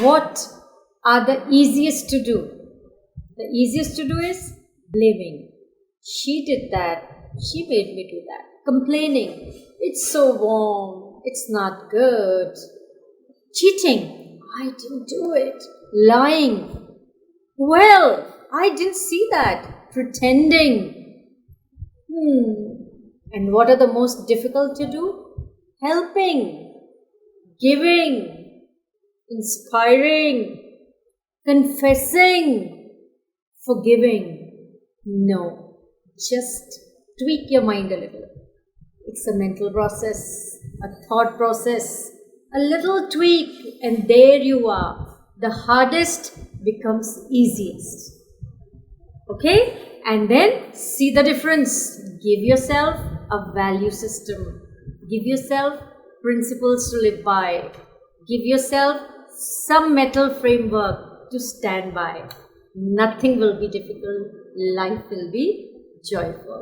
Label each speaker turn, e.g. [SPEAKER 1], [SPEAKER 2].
[SPEAKER 1] What are the easiest to do? The easiest to do is blaming. She did that. She made me do that. Complaining. It's so warm. It's not good. Cheating. I didn't do it. Lying. Well, I didn't see that. Pretending. And what are the most difficult to do? Helping. Giving. Inspiring. Confessing. Forgiving. No. Just tweak your mind a little. It's a mental process, a thought process, a little tweak, and there you are. The hardest becomes easiest. Okay? And then see the difference. Give yourself a value system. Give yourself principles to live by. Give yourself some mental framework to stand by. Nothing will be difficult. Life will be joyful.